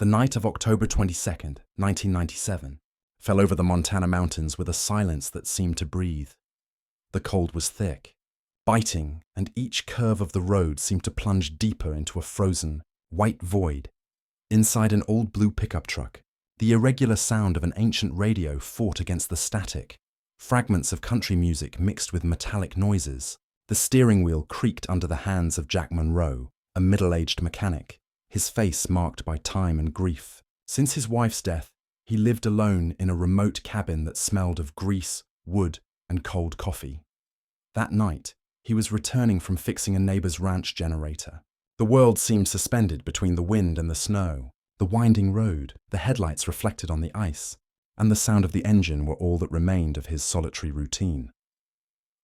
The night of October 22nd, 1997, fell over the Montana mountains with a silence that seemed to breathe. The cold was thick, biting, and each curve of the road seemed to plunge deeper into a frozen, white void. Inside an old blue pickup truck, the irregular sound of an ancient radio fought against the static. Fragments of country music mixed with metallic noises. The steering wheel creaked under the hands of Jack Monroe, a middle-aged mechanic, his face marked by time and grief. Since his wife's death, he lived alone in a remote cabin that smelled of grease, wood, and cold coffee. That night, he was returning from fixing a neighbor's ranch generator. The world seemed suspended between the wind and the snow. The winding road, the headlights reflected on the ice, and the sound of the engine were all that remained of his solitary routine.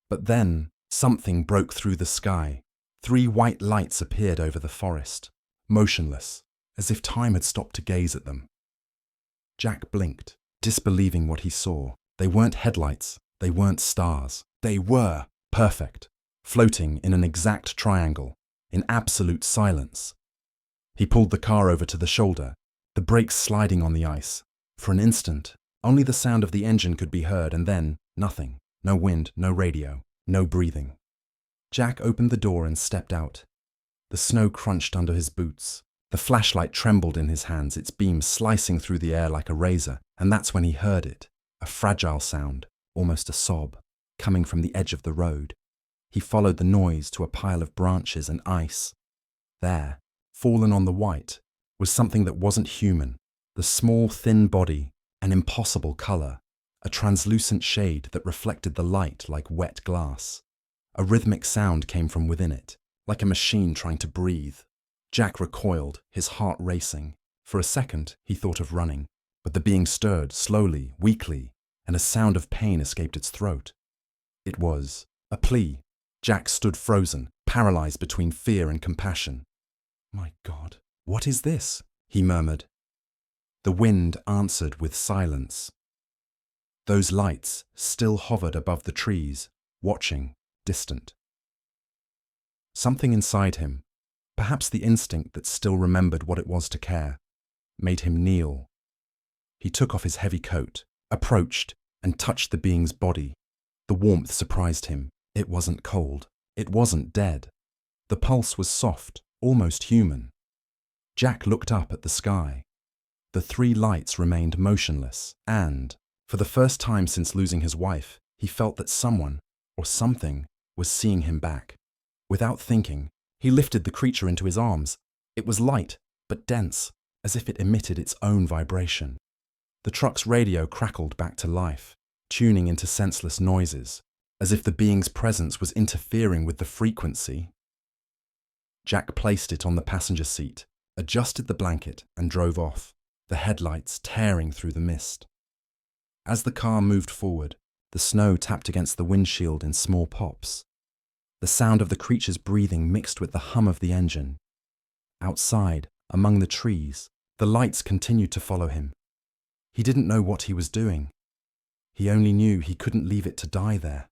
But then, something broke through the sky. 3 white lights appeared over the forest, motionless, as if time had stopped to gaze at them. Jack blinked, disbelieving what he saw. They weren't headlights, they weren't stars. They were perfect, floating in an exact triangle, in absolute silence. He pulled the car over to the shoulder, the brakes sliding on the ice. For an instant, only the sound of the engine could be heard, and then nothing. No wind, no radio, no breathing. Jack opened the door and stepped out. The snow crunched under his boots. The flashlight trembled in his hands, its beam slicing through the air like a razor, and that's when he heard it, a fragile sound, almost a sob, coming from the edge of the road. He followed the noise to a pile of branches and ice. There, fallen on the white, was something that wasn't human. The small, thin body, an impossible color, a translucent shade that reflected the light like wet glass. A rhythmic sound came from within it, like a machine trying to breathe. Jack recoiled, his heart racing. For a second, he thought of running, but the being stirred slowly, weakly, and a sound of pain escaped its throat. It was a plea. Jack stood frozen, paralyzed between fear and compassion. "My God, what is this?" he murmured. The wind answered with silence. Those lights still hovered above the trees, watching, distant. Something inside him, perhaps the instinct that still remembered what it was to care, made him kneel. He took off his heavy coat, approached, and touched the being's body. The warmth surprised him. It wasn't cold. It wasn't dead. The pulse was soft, almost human. Jack looked up at the sky. The 3 lights remained motionless, and, for the first time since losing his wife, he felt that someone, or something, was seeing him back. Without thinking, he lifted the creature into his arms. It was light, but dense, as if it emitted its own vibration. The truck's radio crackled back to life, tuning into senseless noises, as if the being's presence was interfering with the frequency. Jack placed it on the passenger seat, adjusted the blanket, and drove off, the headlights tearing through the mist. As the car moved forward, the snow tapped against the windshield in small pops. The sound of the creature's breathing mixed with the hum of the engine. Outside, among the trees, the lights continued to follow him. He didn't know what he was doing. He only knew he couldn't leave it to die there.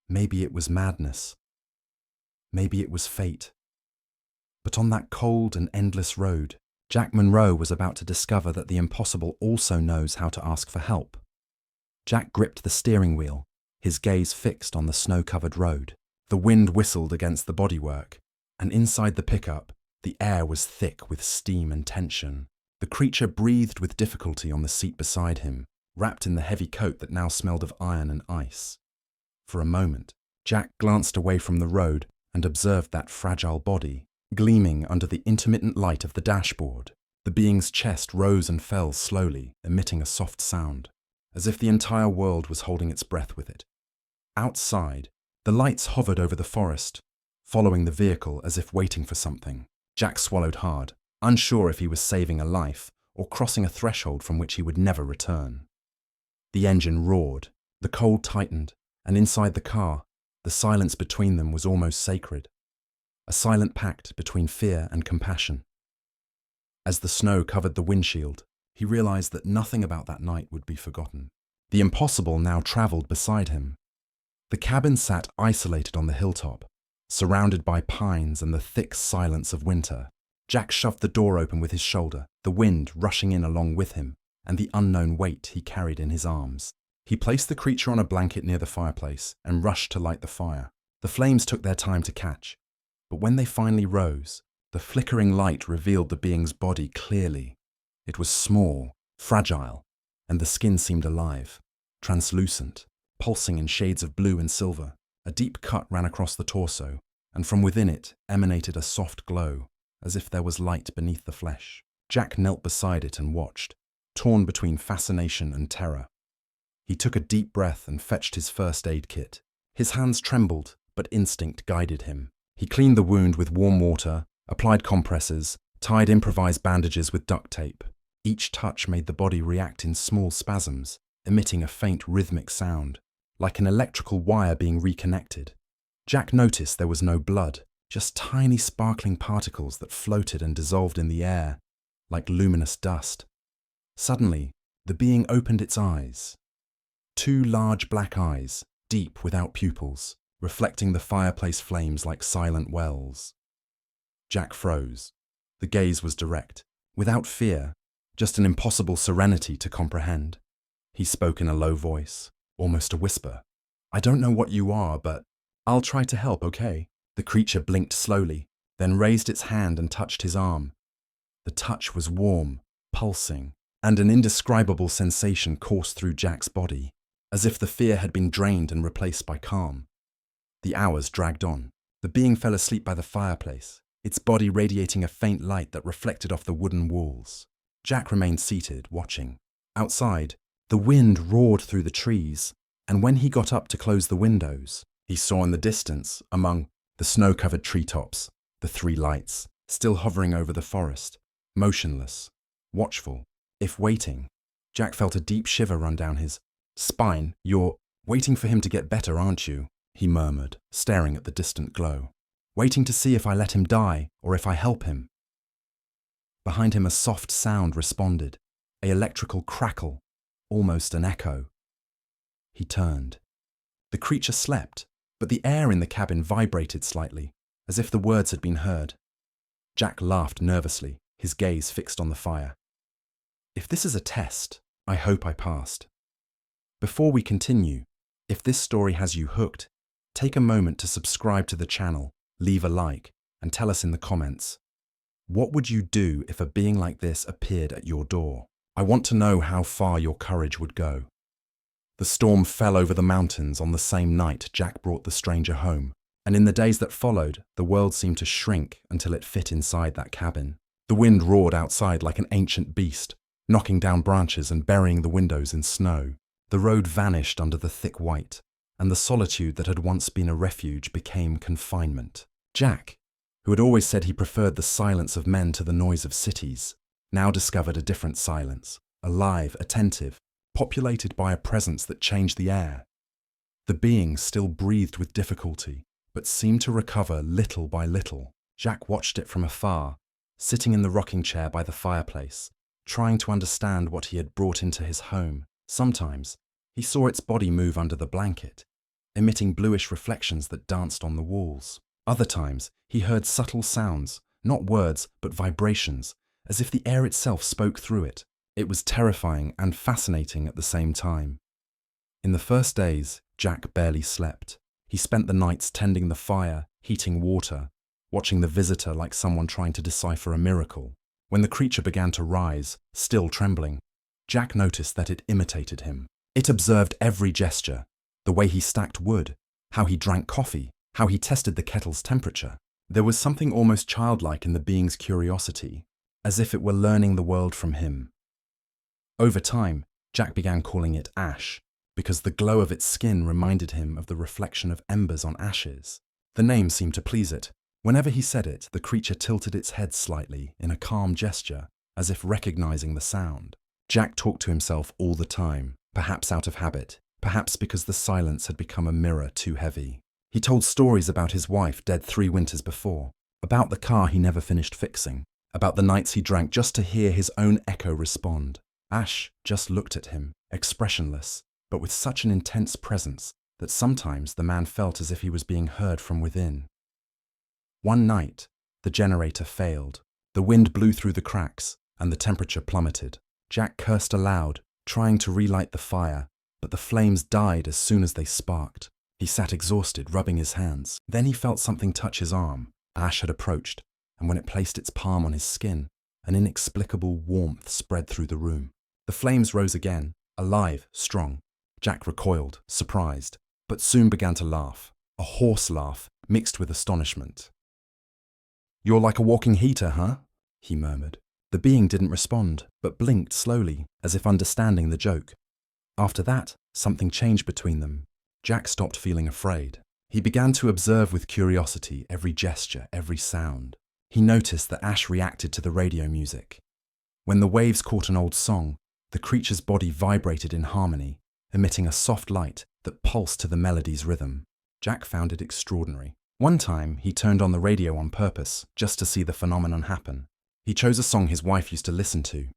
Maybe it was madness. Maybe it was fate. But on that cold and endless road, Jack Monroe was about to discover that the impossible also knows how to ask for help. Jack gripped the steering wheel, his gaze fixed on the snow-covered road. The wind whistled against the bodywork, and inside the pickup, the air was thick with steam and tension. The creature breathed with difficulty on the seat beside him, wrapped in the heavy coat that now smelled of iron and ice. For a moment, Jack glanced away from the road and observed that fragile body, gleaming under the intermittent light of the dashboard. The being's chest rose and fell slowly, emitting a soft sound, as if the entire world was holding its breath with it. Outside, the lights hovered over the forest, following the vehicle as if waiting for something. Jack swallowed hard, unsure if he was saving a life or crossing a threshold from which he would never return. The engine roared, the cold tightened, and inside the car, the silence between them was almost sacred, a silent pact between fear and compassion. As the snow covered the windshield, he realized that nothing about that night would be forgotten. The impossible now traveled beside him. The cabin sat isolated on the hilltop, surrounded by pines and the thick silence of winter. Jack shoved the door open with his shoulder, the wind rushing in along with him, and the unknown weight he carried in his arms. He placed the creature on a blanket near the fireplace and rushed to light the fire. The flames took their time to catch, but when they finally rose, the flickering light revealed the being's body clearly. It was small, fragile, and the skin seemed alive, translucent, pulsing in shades of blue and silver. A deep cut ran across the torso, and from within it emanated a soft glow, as if there was light beneath the flesh. Jack knelt beside it and watched, torn between fascination and terror. He took a deep breath and fetched his first aid kit. His hands trembled, but instinct guided him. He cleaned the wound with warm water, applied compresses, tied improvised bandages with duct tape. Each touch made the body react in small spasms, emitting a faint rhythmic sound, like an electrical wire being reconnected. Jack noticed there was no blood, just tiny sparkling particles that floated and dissolved in the air, like luminous dust. Suddenly, the being opened its eyes. 2 large black eyes, deep without pupils, reflecting the fireplace flames like silent wells. Jack froze. The gaze was direct, without fear, just an impossible serenity to comprehend. He spoke in a low voice, almost a whisper. "I don't know what you are, but I'll try to help, okay?" The creature blinked slowly, then raised its hand and touched his arm. The touch was warm, pulsing, and an indescribable sensation coursed through Jack's body, as if the fear had been drained and replaced by calm. The hours dragged on. The being fell asleep by the fireplace, its body radiating a faint light that reflected off the wooden walls. Jack remained seated, watching. Outside, the wind roared through the trees, and when he got up to close the windows, he saw in the distance, among the snow-covered treetops, the 3 lights, still hovering over the forest, motionless, watchful, if waiting. Jack felt a deep shiver run down his spine. "You're waiting for him to get better, aren't you?" he murmured, staring at the distant glow. "Waiting to see if I let him die or if I help him." Behind him a soft sound responded, an electrical crackle, almost an echo. He turned. The creature slept, but the air in the cabin vibrated slightly, as if the words had been heard. Jack laughed nervously, his gaze fixed on the fire. "If this is a test, I hope I passed." Before we continue, if this story has you hooked, take a moment to subscribe to the channel, leave a like, and tell us in the comments, what would you do if a being like this appeared at your door? I want to know how far your courage would go. The storm fell over the mountains on the same night Jack brought the stranger home, and in the days that followed, the world seemed to shrink until it fit inside that cabin. The wind roared outside like an ancient beast, knocking down branches and burying the windows in snow. The road vanished under the thick white, and the solitude that had once been a refuge became confinement. Jack, who had always said he preferred the silence of men to the noise of cities, now discovered a different silence, alive, attentive, populated by a presence that changed the air. The being still breathed with difficulty, but seemed to recover little by little. Jack watched it from afar, sitting in the rocking chair by the fireplace, trying to understand what he had brought into his home. Sometimes, he saw its body move under the blanket, emitting bluish reflections that danced on the walls. Other times, he heard subtle sounds, not words, but vibrations, as if the air itself spoke through it. It was terrifying and fascinating at the same time. In the first days, Jack barely slept. He spent the nights tending the fire, heating water, watching the visitor like someone trying to decipher a miracle. When the creature began to rise, still trembling, Jack noticed that it imitated him. It observed every gesture, the way he stacked wood, how he drank coffee, how he tested the kettle's temperature. There was something almost childlike in the being's curiosity, as if it were learning the world from him. Over time, Jack began calling it Ash, because the glow of its skin reminded him of the reflection of embers on ashes. The name seemed to please it. Whenever he said it, the creature tilted its head slightly in a calm gesture, as if recognizing the sound. Jack talked to himself all the time, perhaps out of habit, perhaps because the silence had become a mirror too heavy. He told stories about his wife dead 3 winters before, about the car he never finished fixing, about the nights he drank just to hear his own echo respond. Ash just looked at him, expressionless, but with such an intense presence that sometimes the man felt as if he was being heard from within. One night, the generator failed. The The wind blew through the cracks, and the temperature plummeted. Jack cursed aloud, trying to relight the fire, but the flames died as soon as they sparked. He sat exhausted, rubbing his hands. Then he felt something touch his arm. Ash had approached, and when it placed its palm on his skin, an inexplicable warmth spread through the room. The flames rose again, alive, strong. Jack recoiled, surprised, but soon began to laugh, a hoarse laugh mixed with astonishment. "You're like a walking heater, huh?" he murmured. The being didn't respond, but blinked slowly, as if understanding the joke. After that, something changed between them. Jack stopped feeling afraid. He began to observe with curiosity every gesture, every sound. He noticed that Ash reacted to the radio music. When the waves caught an old song, the creature's body vibrated in harmony, emitting a soft light that pulsed to the melody's rhythm. Jack found it extraordinary. One time, he turned on the radio on purpose, just to see the phenomenon happen. He chose a song his wife used to listen to,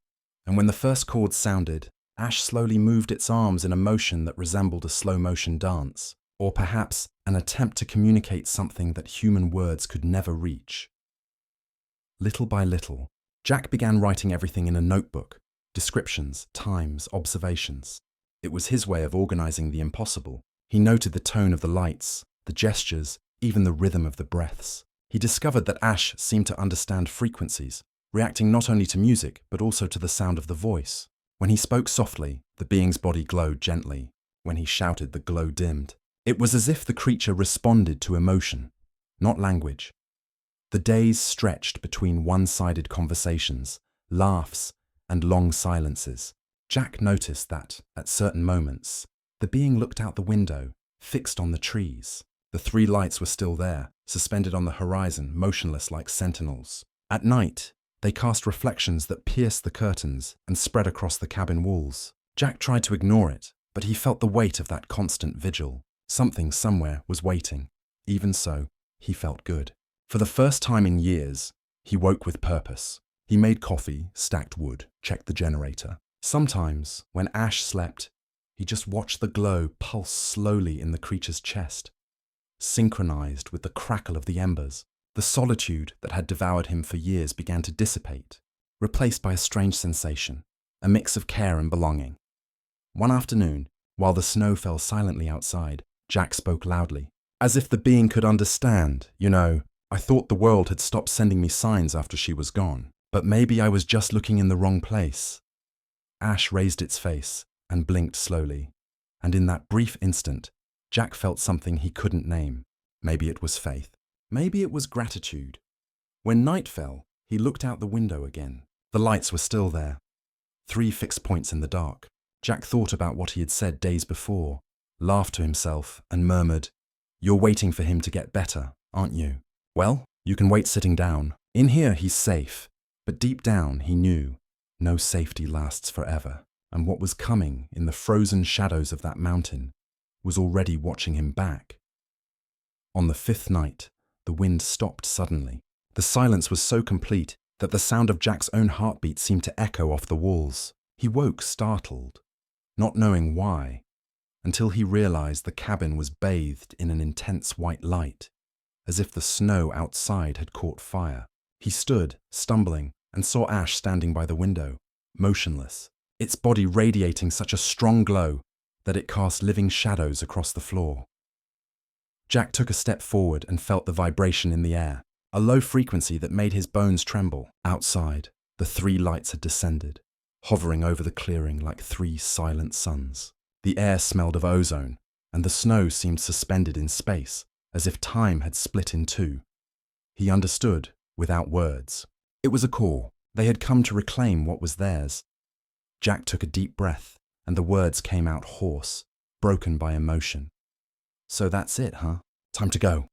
and when the first chords sounded, Ash slowly moved its arms in a motion that resembled a slow-motion dance, or perhaps an attempt to communicate something that human words could never reach. Little by little, Jack began writing everything in a notebook: descriptions, times, observations. It was his way of organizing the impossible. He noted the tone of the lights, the gestures, even the rhythm of the breaths. He discovered that Ash seemed to understand frequencies, reacting not only to music but also to the sound of the voice. When he spoke softly, the being's body glowed gently. When he shouted, the glow dimmed. It was as if the creature responded to emotion, not language. The days stretched between one-sided conversations, laughs, and long silences. Jack noticed that, at certain moments, the being looked out the window, fixed on the trees. The three lights were still there, suspended on the horizon, motionless like sentinels. At night, they cast reflections that pierced the curtains and spread across the cabin walls. Jack tried to ignore it, but he felt the weight of that constant vigil. Something somewhere was waiting. Even so, he felt good. For the first time in years, he woke with purpose. He made coffee, stacked wood, checked the generator. Sometimes, when Ash slept, he just watched the glow pulse slowly in the creature's chest, synchronized with the crackle of the embers. The solitude that had devoured him for years began to dissipate, replaced by a strange sensation, a mix of care and belonging. One afternoon, while the snow fell silently outside, Jack spoke loudly, as if the being could understand. "You know, I thought the world had stopped sending me signs after she was gone, but maybe I was just looking in the wrong place." Ash raised its face and blinked slowly, and in that brief instant, Jack felt something he couldn't name. Maybe it was faith. Maybe it was gratitude. When night fell, he looked out the window again. The lights were still there, 3 fixed points in the dark. Jack thought about what he had said days before, laughed to himself, and murmured, "You're waiting for him to get better, aren't you? Well, you can wait sitting down. In here, he's safe." But deep down, he knew no safety lasts forever, and what was coming in the frozen shadows of that mountain was already watching him back. On the 5th night, the wind stopped suddenly. The silence was so complete that the sound of Jack's own heartbeat seemed to echo off the walls. He woke startled, not knowing why, until he realized the cabin was bathed in an intense white light, as if the snow outside had caught fire. He stood, stumbling, and saw Ash standing by the window, motionless, its body radiating such a strong glow that it cast living shadows across the floor. Jack took a step forward and felt the vibration in the air, a low frequency that made his bones tremble. Outside, the 3 lights had descended, hovering over the clearing like 3 silent suns. The air smelled of ozone, and the snow seemed suspended in space, as if time had split in 2. He understood, without words. It was a call. They had come to reclaim what was theirs. Jack took a deep breath, and the words came out hoarse, broken by emotion. "So that's it, huh? Time to go."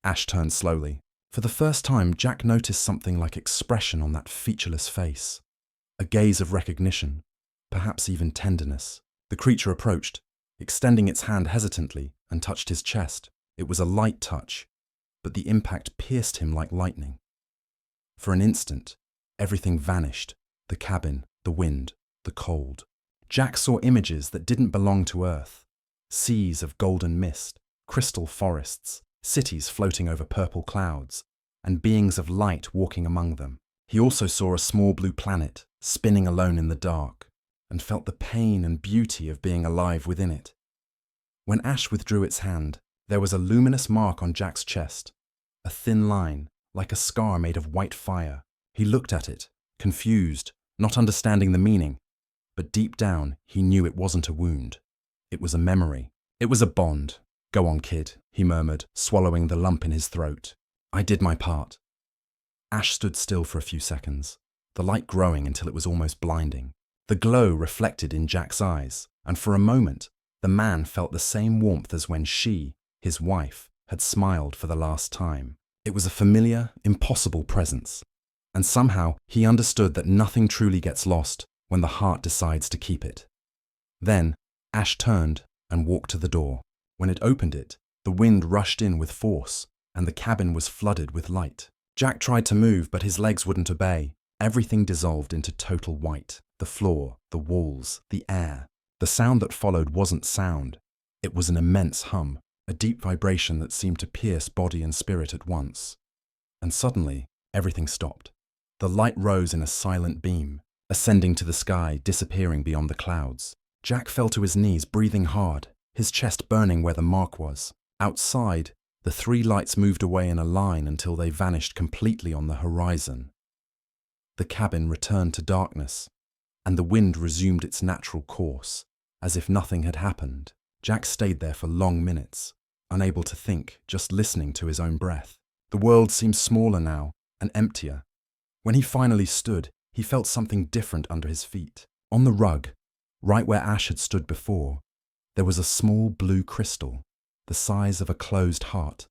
Ash turned slowly. For the first time, Jack noticed something like expression on that featureless face. A gaze of recognition, perhaps even tenderness. The creature approached, extending its hand hesitantly, and touched his chest. It was a light touch, but the impact pierced him like lightning. For an instant, everything vanished: the cabin, the wind, the cold. Jack saw images that didn't belong to Earth. Seas of golden mist, crystal forests, cities floating over purple clouds, and beings of light walking among them. He also saw a small blue planet spinning alone in the dark and felt the pain and beauty of being alive within it. When Ash withdrew its hand, there was a luminous mark on Jack's chest, a thin line, like a scar made of white fire. He looked at it, confused, not understanding the meaning, but deep down he knew it wasn't a wound. It was a memory. It was a bond. "Go on, kid," he murmured, swallowing the lump in his throat. "I did my part." Ash stood still for a few seconds, the light growing until it was almost blinding. The glow reflected in Jack's eyes, and for a moment, the man felt the same warmth as when she, his wife, had smiled for the last time. It was a familiar, impossible presence, and somehow he understood that nothing truly gets lost when the heart decides to keep it. Then, Ash turned and walked to the door. When it opened it, the wind rushed in with force, and the cabin was flooded with light. Jack tried to move, but his legs wouldn't obey. Everything dissolved into total white. The floor, the walls, the air. The sound that followed wasn't sound. It was an immense hum, a deep vibration that seemed to pierce body and spirit at once. And suddenly, everything stopped. The light rose in a silent beam, ascending to the sky, disappearing beyond the clouds. Jack fell to his knees, breathing hard, his chest burning where the mark was. Outside, the three lights moved away in a line until they vanished completely on the horizon. The cabin returned to darkness, and the wind resumed its natural course, as if nothing had happened. Jack stayed there for long minutes, unable to think, just listening to his own breath. The world seemed smaller now, and emptier. When he finally stood, he felt something different under his feet. On the rug, right where Ash had stood before, there was a small blue crystal, the size of a closed heart,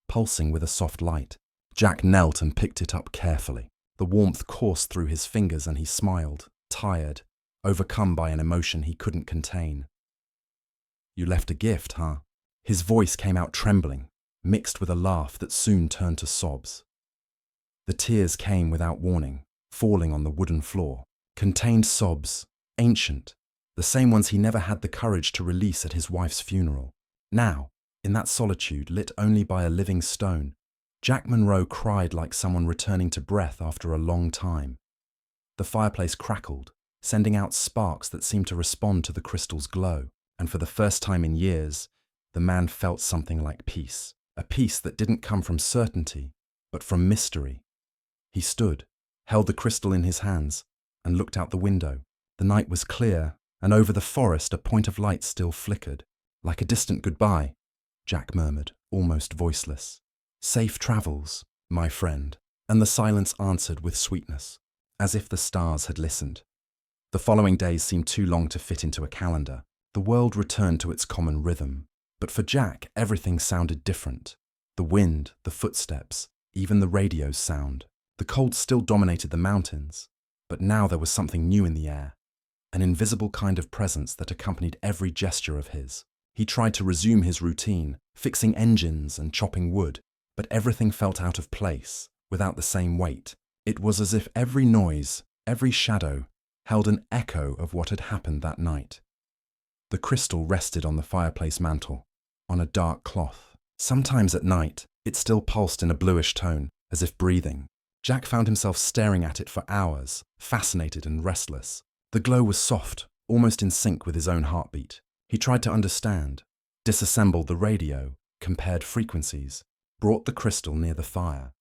pulsing with a soft light. Jack knelt and picked it up carefully. The warmth coursed through his fingers and he smiled, tired, overcome by an emotion he couldn't contain. "You left a gift, huh?" His voice came out trembling, mixed with a laugh that soon turned to sobs. The tears came without warning, falling on the wooden floor. Contained sobs, ancient, the same ones he never had the courage to release at his wife's funeral. Now, in that solitude lit only by a living stone, Jack Monroe cried like someone returning to breath after a long time. The fireplace crackled, sending out sparks that seemed to respond to the crystal's glow, and for the first time in years, the man felt something like peace, a peace that didn't come from certainty, but from mystery. He stood, held the crystal in his hands, and looked out the window. The night was clear, and over the forest a point of light still flickered. "Like a distant goodbye," Jack murmured, almost voiceless. "Safe travels, my friend." And the silence answered with sweetness, as if the stars had listened. The following days seemed too long to fit into a calendar. The world returned to its common rhythm. But for Jack, everything sounded different. The wind, the footsteps, even the radio's sound. The cold still dominated the mountains, but now there was something new in the air, an invisible kind of presence that accompanied every gesture of his. He tried to resume his routine, fixing engines and chopping wood, but everything felt out of place, without the same weight. It was as if every noise, every shadow, held an echo of what had happened that night. The crystal rested on the fireplace mantel, on a dark cloth. Sometimes at night, it still pulsed in a bluish tone, as if breathing. Jack found himself staring at it for hours, fascinated and restless. The glow was soft, almost in sync with his own heartbeat. He tried to understand, disassembled the radio, compared frequencies, brought the crystal near the fire.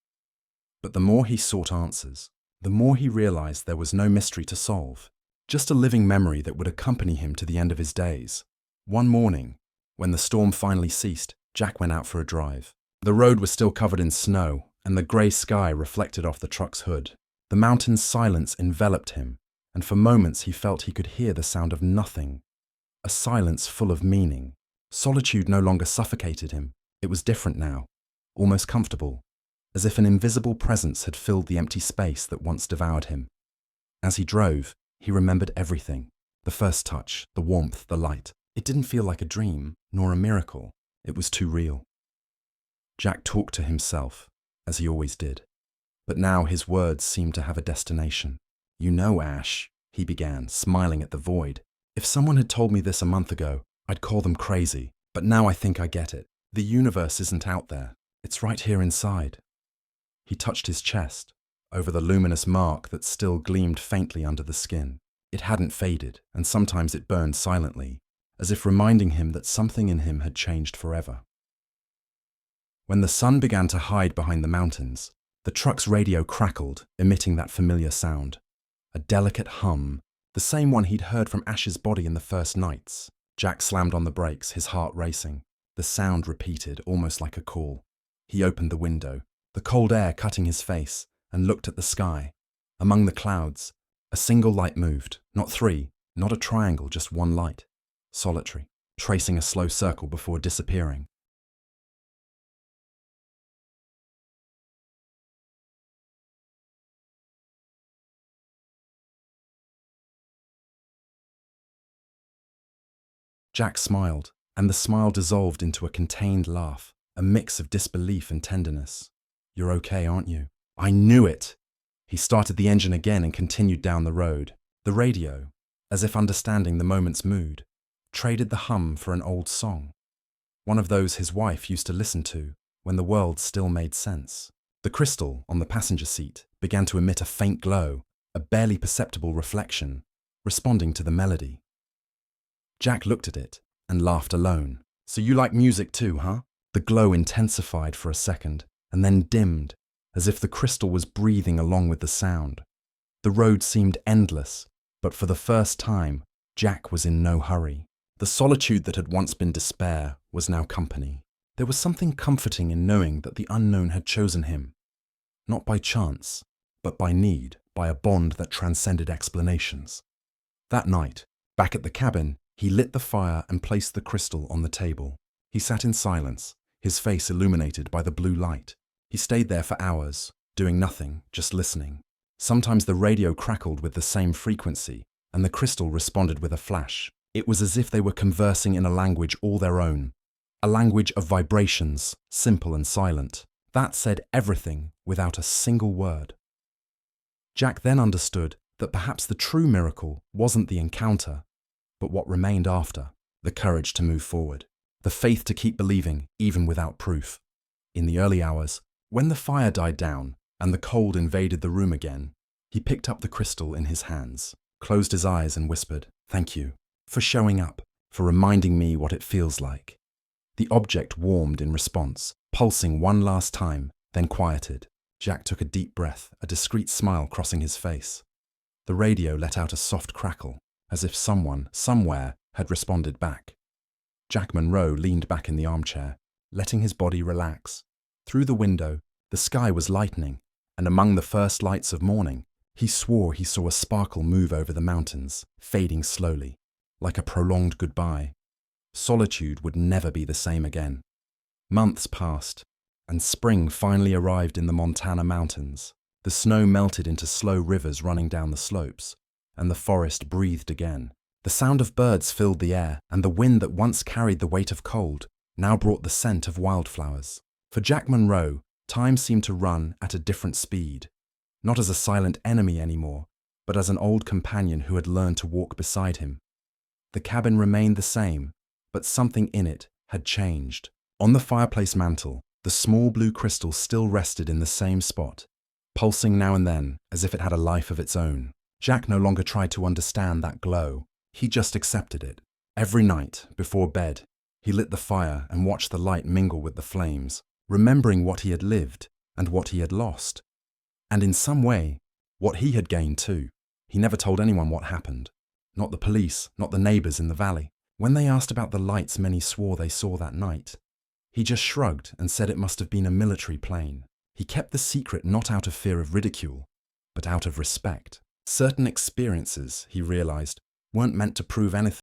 But the more he sought answers, the more he realized there was no mystery to solve, just a living memory that would accompany him to the end of his days. One morning, when the storm finally ceased, Jack went out for a drive. The road was still covered in snow, and the grey sky reflected off the truck's hood. The mountain's silence enveloped him, and for moments he felt he could hear the sound of nothing, a silence full of meaning. Solitude no longer suffocated him. It was different now, almost comfortable, as if an invisible presence had filled the empty space that once devoured him. As he drove, he remembered everything. The first touch, the warmth, the light. It didn't feel like a dream, nor a miracle. It was too real. Jack talked to himself, as he always did. But now his words seemed to have a destination. "You know, Ash," he began, smiling at the void. "If someone had told me this a month ago, I'd call them crazy. But now I think I get it. The universe isn't out there. It's right here inside." He touched his chest, over the luminous mark that still gleamed faintly under the skin. It hadn't faded, and sometimes it burned silently, as if reminding him that something in him had changed forever. When the sun began to hide behind the mountains, the truck's radio crackled, emitting that familiar sound. A delicate hum, the same one he'd heard from Ash's body in the first nights. Jack slammed on the brakes, his heart racing. The sound repeated, almost like a call. He opened the window, the cold air cutting his face, and looked at the sky. Among the clouds, a single light moved, not three, not a triangle, just one light, solitary, tracing a slow circle before disappearing. Jack smiled, and the smile dissolved into a contained laugh, a mix of disbelief and tenderness. "You're okay, aren't you?" "I knew it!" He started the engine again and continued down the road. The radio, as if understanding the moment's mood, traded the hum for an old song. One of those his wife used to listen to when the world still made sense. The crystal on the passenger seat began to emit a faint glow, a barely perceptible reflection, responding to the melody. Jack looked at it and laughed alone. "So you like music too, huh?" The glow intensified for a second and then dimmed, as if the crystal was breathing along with the sound. The road seemed endless, but for the first time, Jack was in no hurry. The solitude that had once been despair was now company. There was something comforting in knowing that the unknown had chosen him, not by chance, but by need, by a bond that transcended explanations. That night, back at the cabin, he lit the fire and placed the crystal on the table. He sat in silence, his face illuminated by the blue light. He stayed there for hours, doing nothing, just listening. Sometimes the radio crackled with the same frequency, and the crystal responded with a flash. It was as if they were conversing in a language all their own, a language of vibrations, simple and silent. That said everything without a single word. Jack then understood that perhaps the true miracle wasn't the encounter, but what remained after, the courage to move forward, the faith to keep believing even without proof. In the early hours, when the fire died down and the cold invaded the room again, he picked up the crystal in his hands, closed his eyes and whispered, "Thank you for showing up, for reminding me what it feels like." The object warmed in response, pulsing one last time, then quieted. Jack took a deep breath, a discreet smile crossing his face. The radio let out a soft crackle, as if someone, somewhere, had responded back. Jack Monroe leaned back in the armchair, letting his body relax. Through the window, the sky was lightening, and among the first lights of morning, he swore he saw a sparkle move over the mountains, fading slowly, like a prolonged goodbye. Solitude would never be the same again. Months passed, and spring finally arrived in the Montana mountains. The snow melted into slow rivers running down the slopes, and the forest breathed again. The sound of birds filled the air, and the wind that once carried the weight of cold now brought the scent of wildflowers. For Jack Monroe, time seemed to run at a different speed, not as a silent enemy anymore, but as an old companion who had learned to walk beside him. The cabin remained the same, but something in it had changed. On the fireplace mantel, the small blue crystal still rested in the same spot, pulsing now and then as if it had a life of its own. Jack no longer tried to understand that glow. He just accepted it. Every night, before bed, he lit the fire and watched the light mingle with the flames, remembering what he had lived and what he had lost. And in some way, what he had gained too. He never told anyone what happened. Not the police, not the neighbors in the valley. When they asked about the lights many swore they saw that night, he just shrugged and said it must have been a military plane. He kept the secret not out of fear of ridicule, but out of respect. Certain experiences, he realized, weren't meant to prove anything.